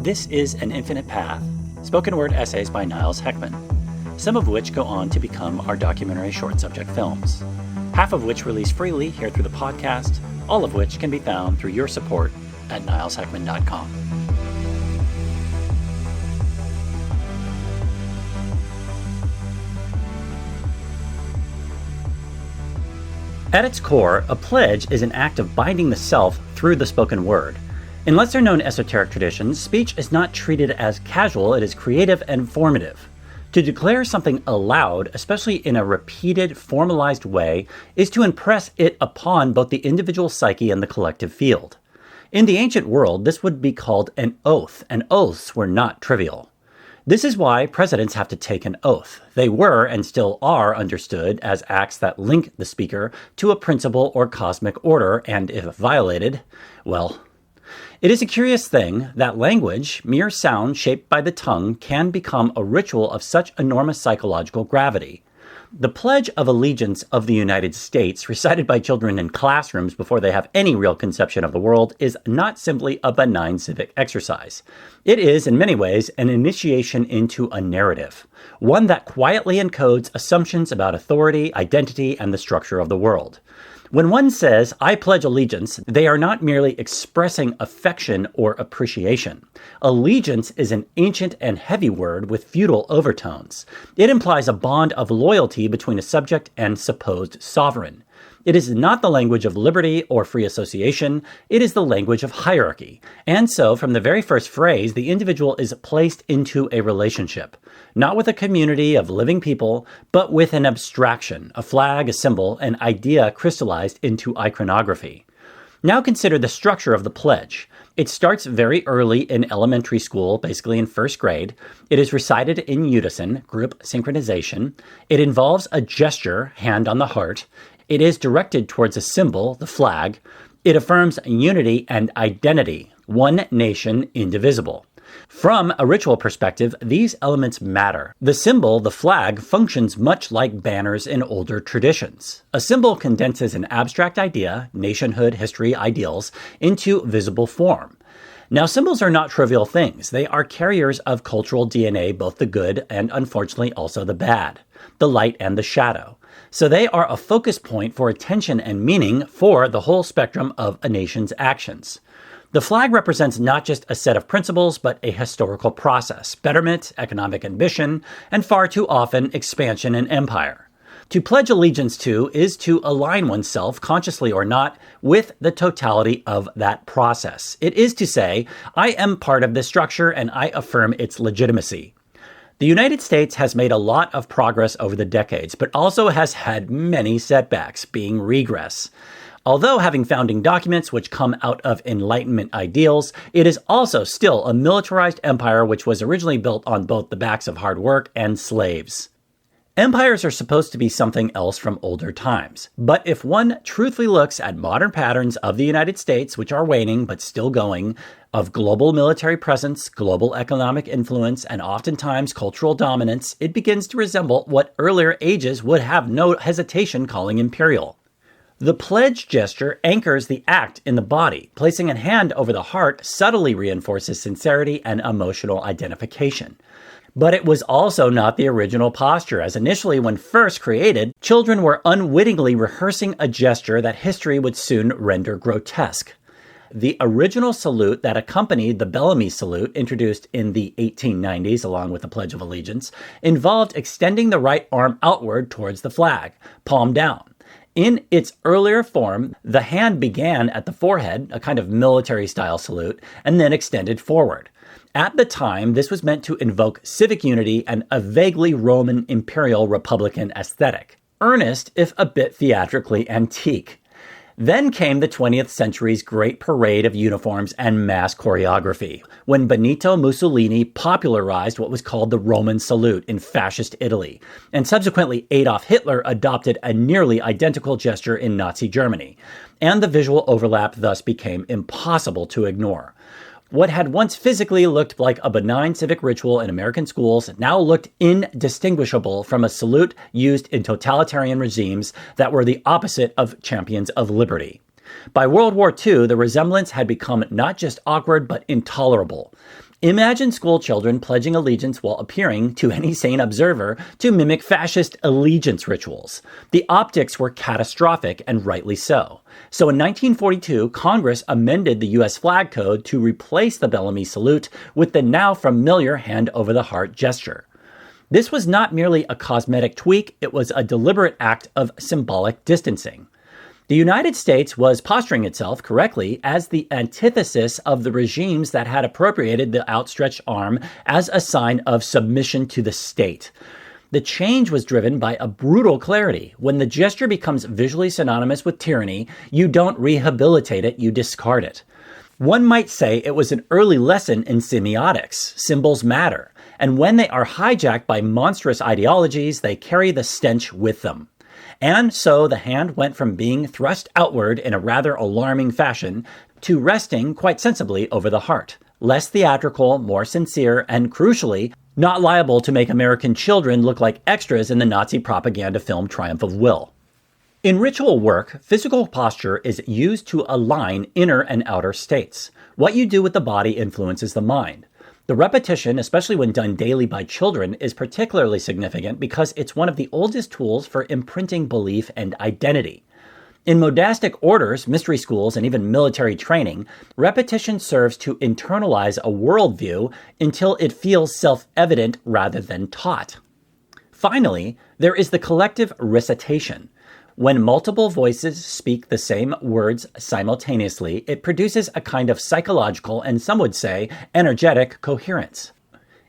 This is An Infinite Path, spoken word essays by Niles Heckman, some of which go on to become our documentary short subject films, half of which release freely here through the podcast, all of which can be found through your support at nilesheckman.com. At its core, a pledge is an act of binding the self through the spoken word. In lesser-known esoteric traditions, speech is not treated as casual, it is creative and formative. To declare something aloud, especially in a repeated, formalized way, is to impress it upon both the individual psyche and the collective field. In the ancient world, this would be called an oath, and oaths were not trivial. This is why presidents have to take an oath. They were, and still are, understood as acts that link the speaker to a principle or cosmic order, and if violated, well, it is a curious thing that language, mere sound shaped by the tongue, can become a ritual of such enormous psychological gravity. The Pledge of Allegiance of the United States, recited by children in classrooms before they have any real conception of the world, is not simply a benign civic exercise. It is, in many ways, an initiation into a narrative, one that quietly encodes assumptions about authority, identity, and the structure of the world. When one says, "I pledge allegiance," they are not merely expressing affection or appreciation. Allegiance is an ancient and heavy word with feudal overtones. It implies a bond of loyalty between a subject and supposed sovereign. It is not the language of liberty or free association, it is the language of hierarchy. And so, from the very first phrase, the individual is placed into a relationship. Not with a community of living people, but with an abstraction, a flag, a symbol, an idea crystallized into iconography. Now consider the structure of the pledge. It starts very early in elementary school, basically in first grade. It is recited in unison, group synchronization. It involves a gesture, hand on the heart. It is directed towards a symbol, the flag. It affirms unity and identity, one nation, indivisible. From a ritual perspective, these elements matter. The symbol, the flag, functions much like banners in older traditions. A symbol condenses an abstract idea, nationhood, history, ideals, into visible form. Now, symbols are not trivial things. They are carriers of cultural DNA, both the good and, unfortunately, also the bad, the light and the shadow. So they are a focus point for attention and meaning for the whole spectrum of a nation's actions. The flag represents not just a set of principles, but a historical process, betterment, economic ambition, and far too often expansion and empire. To pledge allegiance to is to align oneself, consciously or not, with the totality of that process. It is to say, I am part of this structure and I affirm its legitimacy. The United States has made a lot of progress over the decades, but also has had many setbacks, being regress. Although having founding documents which come out of Enlightenment ideals, it is also still a militarized empire which was originally built on both the backs of hard work and slaves. Empires are supposed to be something else from older times, but if one truthfully looks at modern patterns of the United States, which are waning but still going, of global military presence, global economic influence, and oftentimes cultural dominance, it begins to resemble what earlier ages would have no hesitation calling imperial. The pledge gesture anchors the act in the body. Placing a hand over the heart subtly reinforces sincerity and emotional identification. But it was also not the original posture, as initially when first created, children were unwittingly rehearsing a gesture that history would soon render grotesque. The original salute that accompanied the Bellamy salute, introduced in the 1890s along with the Pledge of Allegiance, involved extending the right arm outward towards the flag, palm down. In its earlier form, the hand began at the forehead, a kind of military-style salute, and then extended forward. At the time, this was meant to invoke civic unity and a vaguely Roman imperial republican aesthetic. Earnest, if a bit theatrically antique. Then came the 20th century's great parade of uniforms and mass choreography, when Benito Mussolini popularized what was called the Roman salute in fascist Italy, and subsequently Adolf Hitler adopted a nearly identical gesture in Nazi Germany, and the visual overlap thus became impossible to ignore. What had once physically looked like a benign civic ritual in American schools now looked indistinguishable from a salute used in totalitarian regimes that were the opposite of champions of liberty. By World War II, the resemblance had become not just awkward, but intolerable. Imagine school children pledging allegiance while appearing, to any sane observer, to mimic fascist allegiance rituals. The optics were catastrophic, and rightly so. So in 1942, Congress amended the U.S. flag code to replace the Bellamy salute with the now familiar hand-over-the-heart gesture. This was not merely a cosmetic tweak, it was a deliberate act of symbolic distancing. The United States was posturing itself correctly as the antithesis of the regimes that had appropriated the outstretched arm as a sign of submission to the state. The change was driven by a brutal clarity. When the gesture becomes visually synonymous with tyranny, you don't rehabilitate it, you discard it. One might say it was an early lesson in semiotics. Symbols matter, and when they are hijacked by monstrous ideologies, they carry the stench with them. And so the hand went from being thrust outward in a rather alarming fashion to resting quite sensibly over the heart. Less theatrical, more sincere, and crucially, not liable to make American children look like extras in the Nazi propaganda film Triumph of Will. In ritual work, physical posture is used to align inner and outer states. What you do with the body influences the mind. The repetition, especially when done daily by children, is particularly significant because it's one of the oldest tools for imprinting belief and identity. In monastic orders, mystery schools, and even military training, repetition serves to internalize a worldview until it feels self-evident rather than taught. Finally, there is the collective recitation. When multiple voices speak the same words simultaneously, it produces a kind of psychological and some would say energetic coherence.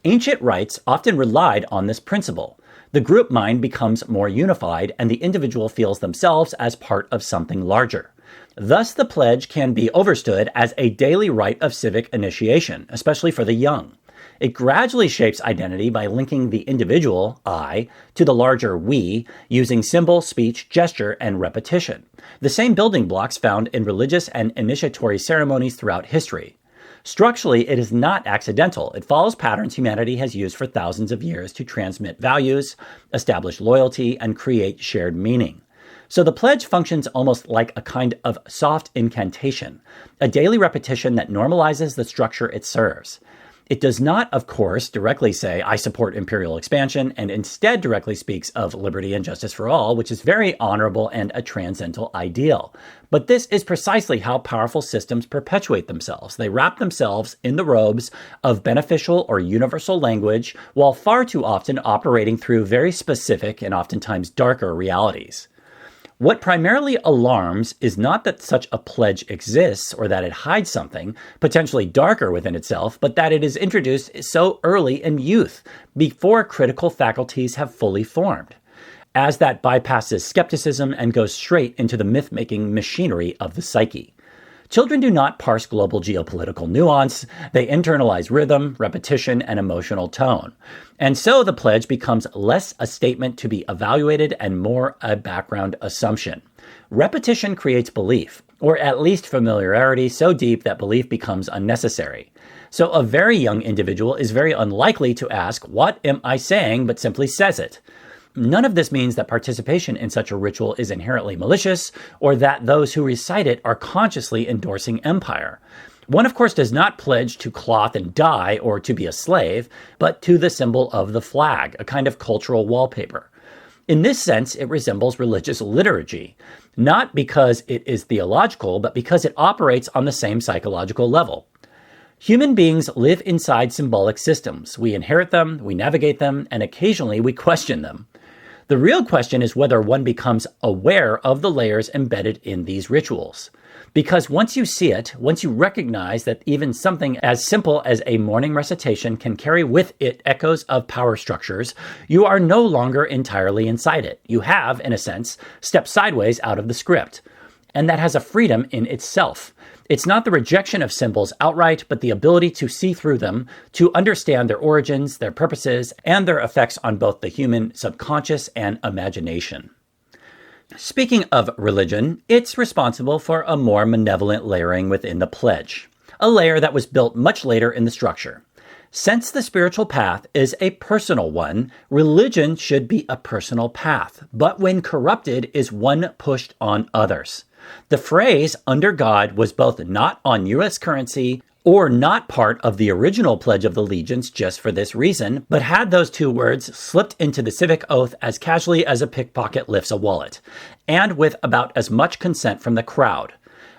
Ancient rites often relied on this principle. The group mind becomes more unified and the individual feels themselves as part of something larger. Thus, the pledge can be understood as a daily rite of civic initiation, especially for the young. It gradually shapes identity by linking the individual, I, to the larger we, using symbol, speech, gesture, and repetition. The same building blocks found in religious and initiatory ceremonies throughout history. Structurally, it is not accidental. It follows patterns humanity has used for thousands of years to transmit values, establish loyalty, and create shared meaning. So the pledge functions almost like a kind of soft incantation, a daily repetition that normalizes the structure it serves. It does not, of course, directly say, I support imperial expansion, and instead directly speaks of liberty and justice for all, which is very honorable and a transcendental ideal. But this is precisely how powerful systems perpetuate themselves. They wrap themselves in the robes of beneficial or universal language, while far too often operating through very specific and oftentimes darker realities. What primarily alarms is not that such a pledge exists or that it hides something potentially darker within itself, but that it is introduced so early in youth, before critical faculties have fully formed, as that bypasses skepticism and goes straight into the myth-making machinery of the psyche. Children do not parse global geopolitical nuance. They internalize rhythm, repetition, and emotional tone. And so the pledge becomes less a statement to be evaluated and more a background assumption. Repetition creates belief, or at least familiarity so deep that belief becomes unnecessary. So a very young individual is very unlikely to ask, "What am I saying?" but simply says it. None of this means that participation in such a ritual is inherently malicious, or that those who recite it are consciously endorsing empire. One, of course, does not pledge to cloth and dye or to be a slave, but to the symbol of the flag, a kind of cultural wallpaper. In this sense, it resembles religious liturgy, not because it is theological, but because it operates on the same psychological level. Human beings live inside symbolic systems. We inherit them, we navigate them, and occasionally we question them. The real question is whether one becomes aware of the layers embedded in these rituals. Because once you see it, once you recognize that even something as simple as a morning recitation can carry with it echoes of power structures, you are no longer entirely inside it. You have, in a sense, stepped sideways out of the script. And that has a freedom in itself. It's not the rejection of symbols outright, but the ability to see through them, to understand their origins, their purposes, and their effects on both the human subconscious and imagination. Speaking of religion, it's responsible for a more malevolent layering within the pledge, a layer that was built much later in the structure. Since the spiritual path is a personal one, religion should be a personal path, but when corrupted is one pushed on others. The phrase, under God, was both not on U.S. currency or not part of the original Pledge of Allegiance just for this reason, but had those two words slipped into the civic oath as casually as a pickpocket lifts a wallet, and with about as much consent from the crowd.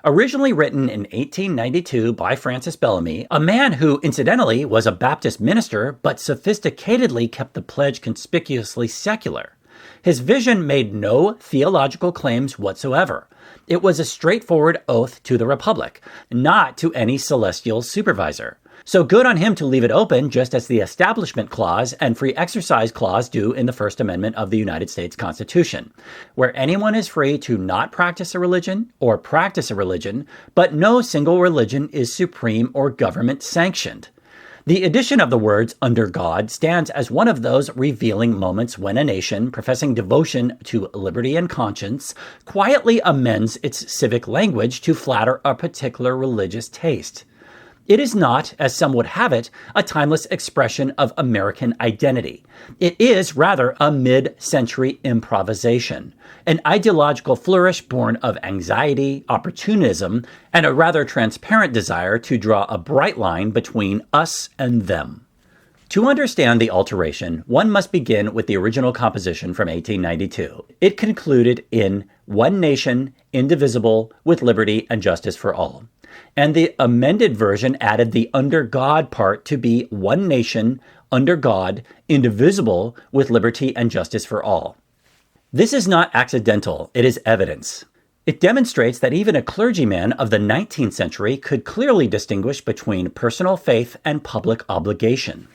Originally written in 1892 by Francis Bellamy, a man who, incidentally, was a Baptist minister but sophisticatedly kept the pledge conspicuously secular. His vision made no theological claims whatsoever. It was a straightforward oath to the Republic, not to any celestial supervisor. So good on him to leave it open, just as the Establishment Clause and Free Exercise Clause do in the First Amendment of the United States Constitution, where anyone is free to not practice a religion or practice a religion, but no single religion is supreme or government sanctioned. The addition of the words "under God" stands as one of those revealing moments when a nation professing devotion to liberty and conscience quietly amends its civic language to flatter a particular religious taste. It is not, as some would have it, a timeless expression of American identity. It is, rather, a mid-century improvisation, an ideological flourish born of anxiety, opportunism, and a rather transparent desire to draw a bright line between us and them. To understand the alteration, one must begin with the original composition from 1892. It concluded in "One nation, indivisible, with liberty and justice for all." And the amended version added the "under God" part to be "one nation, under God, indivisible, with liberty and justice for all." This is not accidental, it is evidence. It demonstrates that even a clergyman of the 19th century could clearly distinguish between personal faith and public obligation.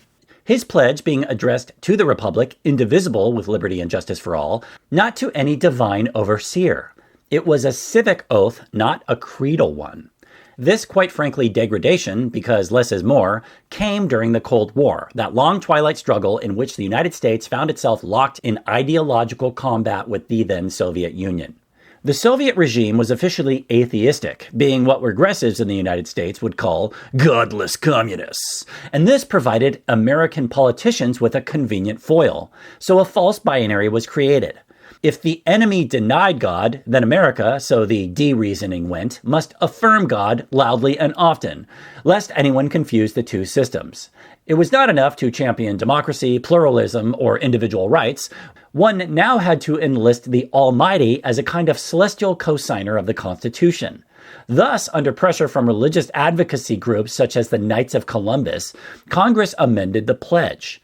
His pledge being addressed to the Republic, indivisible, with liberty and justice for all, not to any divine overseer. It was a civic oath, not a creedal one. This, quite frankly, degradation, because less is more, came during the Cold War, that long twilight struggle in which the United States found itself locked in ideological combat with the then Soviet Union. The Soviet regime was officially atheistic, being what regressives in the United States would call godless communists. And this provided American politicians with a convenient foil. So a false binary was created. If the enemy denied God, then America, so the D-reasoning went, must affirm God loudly and often, lest anyone confuse the two systems. It was not enough to champion democracy, pluralism, or individual rights. One now had to enlist the Almighty as a kind of celestial co-signer of the Constitution. Thus, under pressure from religious advocacy groups such as the Knights of Columbus, Congress amended the pledge.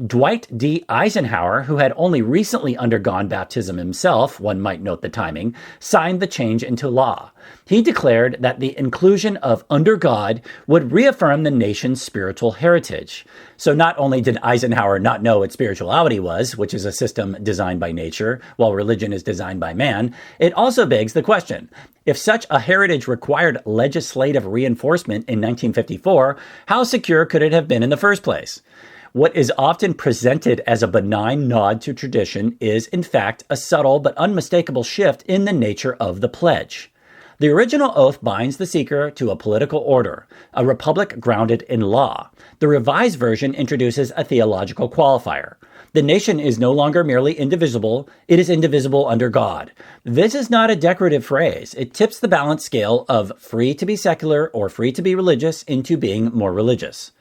Dwight D. Eisenhower, who had only recently undergone baptism himself, one might note the timing, signed the change into law. He declared that the inclusion of "under God" would reaffirm the nation's spiritual heritage. So not only did Eisenhower not know what spirituality was, which is a system designed by nature, while religion is designed by man, it also begs the question, if such a heritage required legislative reinforcement in 1954, how secure could it have been in the first place? What is often presented as a benign nod to tradition is, in fact, a subtle but unmistakable shift in the nature of the pledge. The original oath binds the seeker to a political order, a republic grounded in law. The revised version introduces a theological qualifier. The nation is no longer merely indivisible, it is indivisible under God. This is not a decorative phrase. It tips the balance scale of free to be secular or free to be religious into being more religious.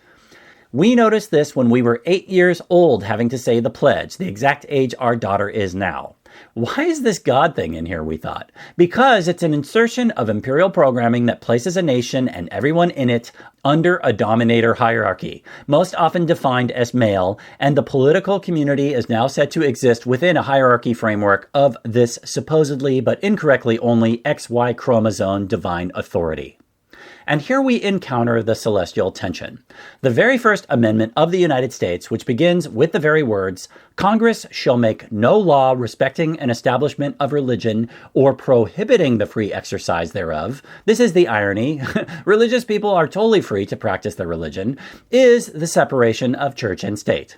We noticed this when we were 8 years old having to say the pledge, the exact age our daughter is now. Why is this God thing in here, we thought? Because it's an insertion of imperial programming that places a nation and everyone in it under a dominator hierarchy, most often defined as male, and the political community is now said to exist within a hierarchy framework of this supposedly but incorrectly only XY chromosome divine authority. And here we encounter the celestial tension. The very first amendment of the United States, which begins with the very words, "Congress shall make no law respecting an establishment of religion or prohibiting the free exercise thereof." This is the irony. Religious people are totally free to practice their religion, is the separation of church and state.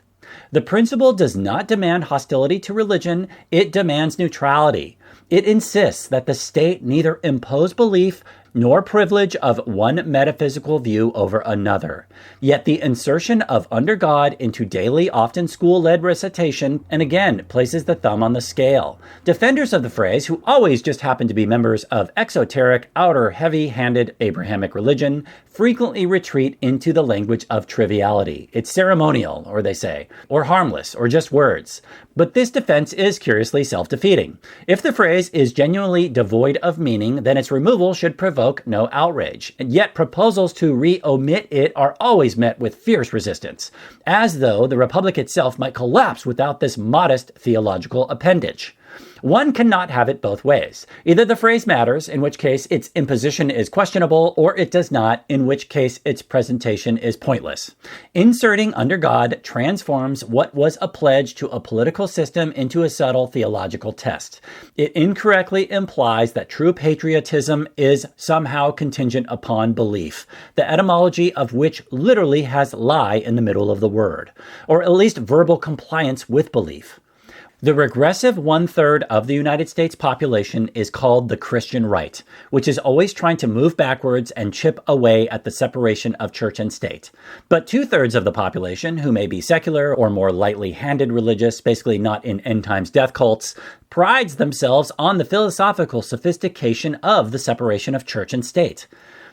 The principle does not demand hostility to religion, it demands neutrality. It insists that the state neither impose belief nor privilege of one metaphysical view over another. Yet the insertion of under God into daily, often school-led recitation, and again, places the thumb on the scale. Defenders of the phrase, who always just happen to be members of exoteric, outer, heavy-handed Abrahamic religion, frequently retreat into the language of triviality. It's ceremonial, or they say, or harmless, or just words. But this defense is curiously self-defeating. If the phrase is genuinely devoid of meaning, then its removal should provoke no outrage. And yet proposals to re-omit it are always met with fierce resistance, as though the Republic itself might collapse without this modest theological appendage. One cannot have it both ways. Either the phrase matters, in which case its imposition is questionable, or it does not, in which case its presentation is pointless. Inserting under God transforms what was a pledge to a political system into a subtle theological test. It incorrectly implies that true patriotism is somehow contingent upon belief, the etymology of which literally has lie in the middle of the word, or at least verbal compliance with belief. The regressive one-third of the United States population is called the Christian right, which is always trying to move backwards and chip away at the separation of church and state. But two-thirds of the population, who may be secular or more lightly handed religious, basically not in end-times death cults, prides themselves on the philosophical sophistication of the separation of church and state.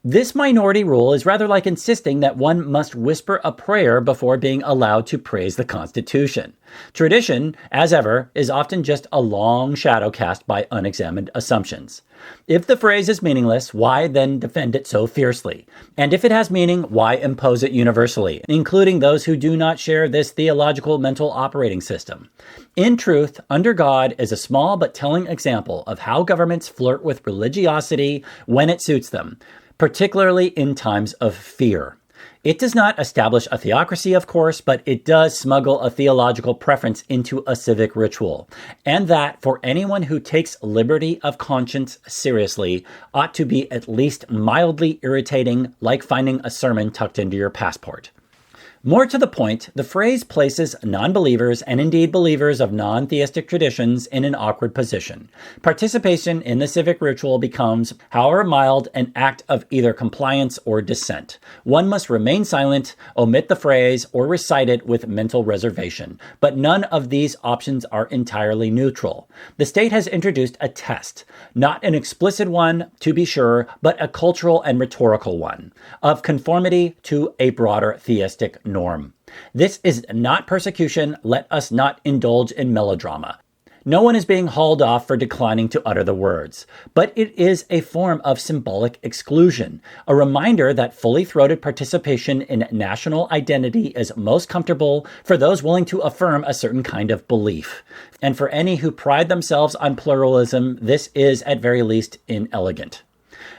This minority rule is rather like insisting that one must whisper a prayer before being allowed to praise the Constitution. Tradition, as ever, is often just a long shadow cast by unexamined assumptions. If the phrase is meaningless, why then defend it so fiercely? And if it has meaning, why impose it universally, including those who do not share this theological mental operating system? In truth, under God is a small but telling example of how governments flirt with religiosity when it suits them, particularly in times of fear. It does not establish a theocracy, of course, but it does smuggle a theological preference into a civic ritual. And that, for anyone who takes liberty of conscience seriously, ought to be at least mildly irritating, like finding a sermon tucked into your passport. More to the point, the phrase places non-believers and indeed believers of non-theistic traditions in an awkward position. Participation in the civic ritual becomes, however mild, an act of either compliance or dissent. One must remain silent, omit the phrase, or recite it with mental reservation. But none of these options are entirely neutral. The state has introduced a test, not an explicit one, to be sure, but a cultural and rhetorical one, of conformity to a broader theistic norm. This is not persecution. Let us not indulge in melodrama. No one is being hauled off for declining to utter the words, but it is a form of symbolic exclusion, a reminder that fully throated participation in national identity is most comfortable for those willing to affirm a certain kind of belief. And for any who pride themselves on pluralism, this is at very least inelegant.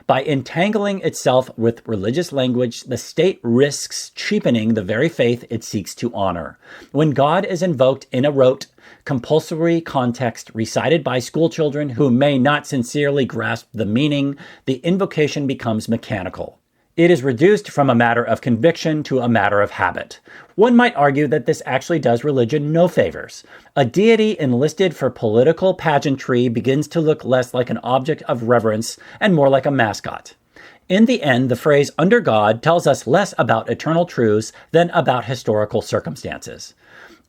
By entangling itself with religious language, the state risks cheapening the very faith it seeks to honor. When God is invoked in a rote, compulsory context recited by schoolchildren who may not sincerely grasp the meaning, the invocation becomes mechanical. It is reduced from a matter of conviction to a matter of habit. One might argue that this actually does religion no favors. A deity enlisted for political pageantry begins to look less like an object of reverence and more like a mascot. In the end, the phrase "under God" tells us less about eternal truths than about historical circumstances.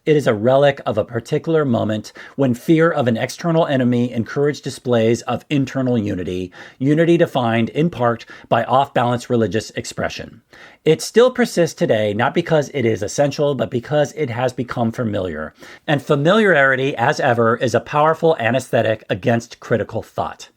It is a relic of a particular moment when fear of an external enemy encouraged displays of internal unity, unity defined in part by off-balance religious expression. It still persists today, not because it is essential, but because it has become familiar. And familiarity, as ever, is a powerful anesthetic against critical thought.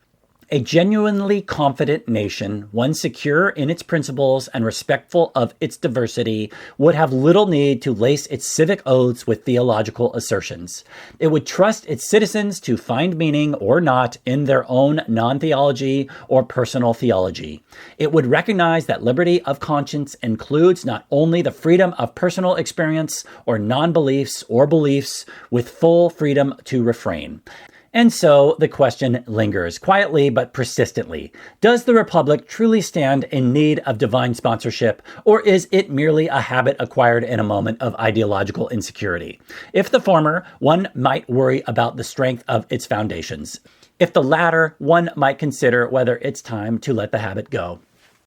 A genuinely confident nation, one secure in its principles and respectful of its diversity, would have little need to lace its civic oaths with theological assertions. It would trust its citizens to find meaning or not in their own non-theology or personal theology. It would recognize that liberty of conscience includes not only the freedom of personal experience or non-beliefs or beliefs, with full freedom to refrain. And so the question lingers, quietly but persistently. Does the Republic truly stand in need of divine sponsorship, or is it merely a habit acquired in a moment of ideological insecurity? If the former, one might worry about the strength of its foundations. If the latter, one might consider whether it's time to let the habit go.